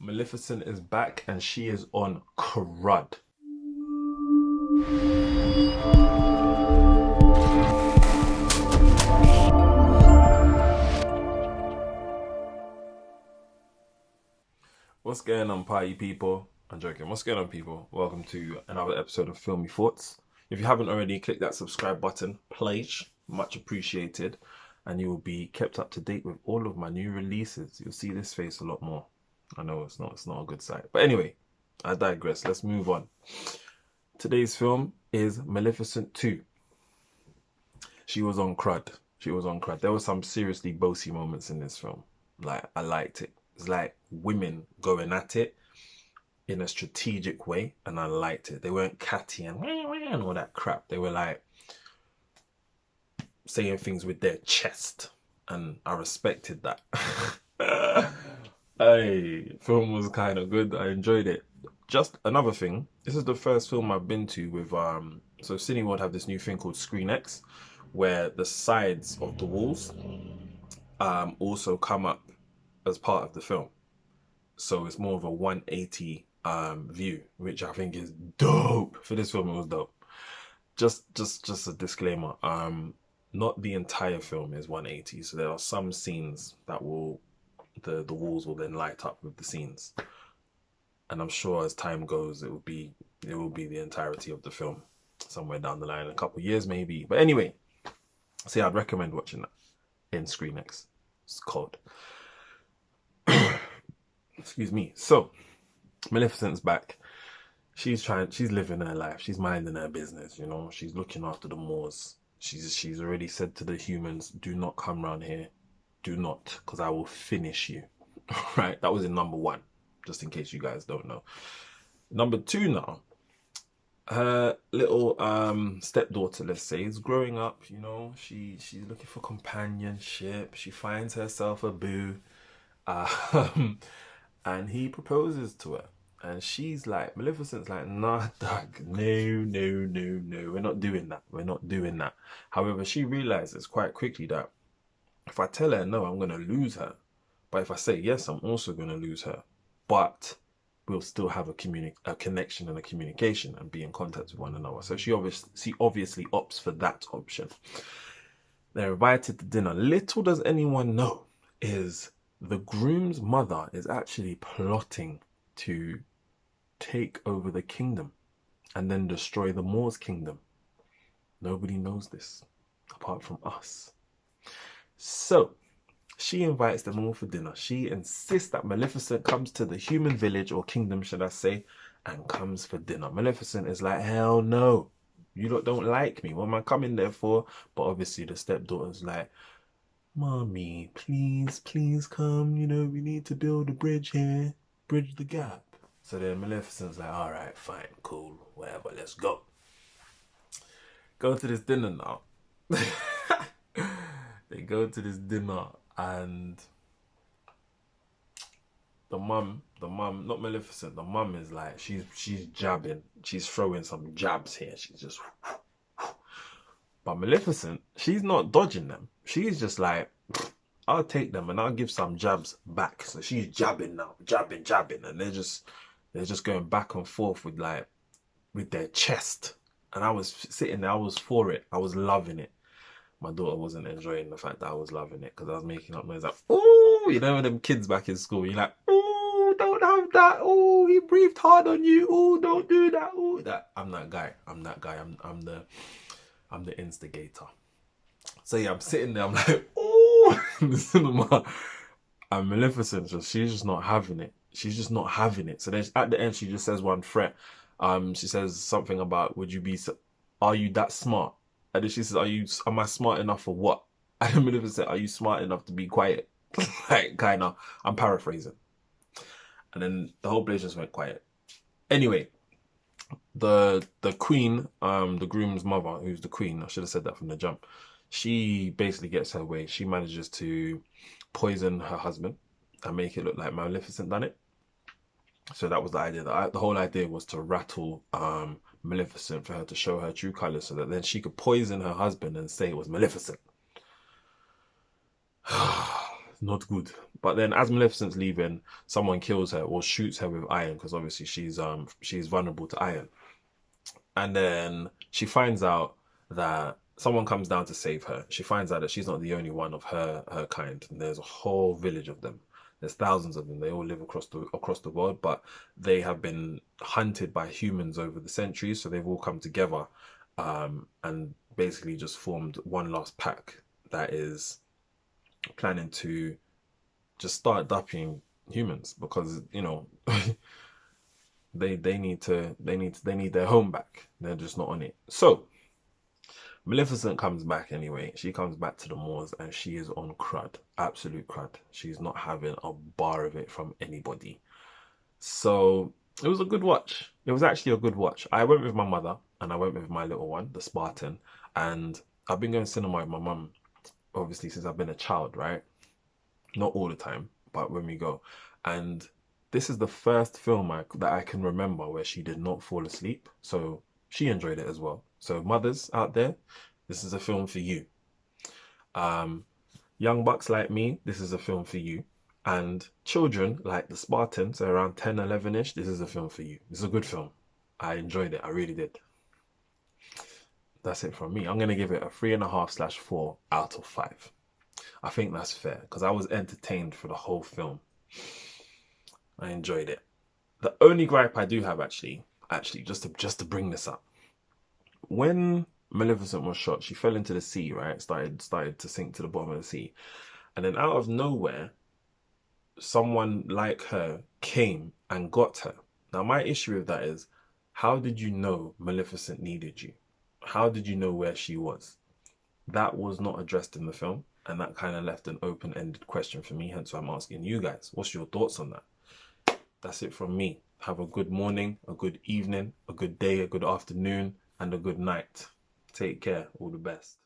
Maleficent is back and she is on crud. What's going on, party people? I'm joking. What's going on, people? Welcome to another episode of Filmy Thoughts. If you haven't already, click that subscribe button, please. Much appreciated. And you will be kept up to date with all of my new releases. You'll see this face a lot more. I know it's not a good sight. But anyway, I digress. Let's move on. Today's film is Maleficent 2. She was on crud. There were some seriously bossy moments in this film. Like, I liked it. It's like women going at it in a strategic way, and I liked it. They weren't catty and all that crap. They were like saying things with their chest, and I respected that. Hey, film was kind of good. I enjoyed it. Just another thing, this is the first film I've been to with so Cineworld have this new thing called ScreenX, where the sides of the walls also come up as part of the film. So it's more of a 180 view, which I think is dope. For this film, it was dope. Just a disclaimer. Not the entire film is 180. So there are some scenes that will the walls will then light up with the scenes. And I'm sure as time goes, it will be the entirety of the film somewhere down the line, a couple of years maybe. But anyway, so yeah, I'd recommend watching that in ScreenX. It's cold. Excuse me. So Maleficent's back. She's living her life. She's minding her business, you know. She's looking after the Moors. She's already said to the humans, do not come around here. Do not, because I will finish you. Right? That was in number 1, just in case you guys don't know. Number 2 now. Her little stepdaughter, let's say, is growing up, you know. She's looking for companionship. She finds herself a boo. And he proposes to her. And she's like, Maleficent's like, nah, dog, no, we're not doing that. However, she realizes quite quickly that if I tell her no, I'm going to lose her. But if I say yes, I'm also going to lose her. But we'll still have a connection and a communication and be in contact with one another. So she obviously opts for that option. They're invited to dinner. Little does anyone know is the groom's mother is actually plotting to take over the kingdom and then destroy the Moors' kingdom. Nobody knows this apart from us. So she invites them all for dinner. She insists that Maleficent comes to the human village, or kingdom should I say, and comes for dinner. Maleficent is like, hell no, you lot don't like me. What am I coming there for? But obviously the stepdaughter's like, Mommy, please come. You know, we need to build a bridge here. Bridge the gap. So then Maleficent's like, all right, fine, cool, whatever, let's go. Go to this dinner now. They go to this dinner and the mum, not Maleficent, the mum is like, she's jabbing. She's throwing some jabs here. She's just... But Maleficent, she's not dodging them. She's just like, I'll take them and I'll give some jabs back. So she's jabbing now, jabbing, and they're just going back and forth with their chest. And I was sitting there, I was for it. I was loving it. My daughter wasn't enjoying the fact that I was loving it because I was making up noise like, ooh, you know, them kids back in school, you're like, ooh, don't have that. Ooh, he breathed hard on you. Ooh, don't do that. Ooh, that. I'm that guy. I'm the instigator. So yeah, I'm sitting there, I'm like, ooh, in the cinema. And Maleficent, she's just not having it. So then at the end, she just says one threat. She says something about, are you that smart? And then she says, am I smart enough for what? And then Maleficent, are you smart enough to be quiet? Like, kind of, I'm paraphrasing. And then the whole place just went quiet. Anyway, the queen, the groom's mother, who's the queen, I should have said that from the jump, she basically gets her way. She manages to poison her husband and make it look like Maleficent done it. So that was the idea. The whole idea was to rattle Maleficent for her to show her true colours so that then she could poison her husband and say it was Maleficent. not good. But then as Maleficent's leaving, someone kills her or shoots her with iron because obviously she's vulnerable to iron. And then she finds out that someone comes down to save her. She finds out that she's not the only one of her kind. And there's a whole village of them. There's thousands of them. They all live across the world, but they have been hunted by humans over the centuries. So they've all come together, and basically just formed one last pack that is planning to just start dumping humans because they need their home back. They're just not on it. So Maleficent comes back anyway. She comes back to the moors and she is on crud, absolute crud. She's not having a bar of it from anybody. So it was a good watch. It was actually a good watch. I went with my mother and I went with my little one, the Spartan, and I've been going to cinema with my mum obviously since I've been a child, right? Not all the time, but when we go. And this is the first film that I can remember where she did not fall asleep. So she enjoyed it as well. So mothers out there, this is a film for you. Young bucks like me, this is a film for you. And children like the Spartans, so around 10, 11-ish, this is a film for you. It's a good film. I enjoyed it. I really did. That's it from me. I'm going to give it a 3.5/4 out of 5. I think that's fair because I was entertained for the whole film. I enjoyed it. The only gripe I do have actually, just to bring this up, when Maleficent was shot, she fell into the sea, right? Started to sink to the bottom of the sea, and then out of nowhere, someone like her came and got her. Now, my issue with that is, how did you know Maleficent needed you? How did you know where she was? That was not addressed in the film, and that kind of left an open-ended question for me, hence why I'm asking you guys. What's your thoughts on that? That's it from me. Have a good morning, a good evening, a good day, a good afternoon, and a good night. Take care. All the best.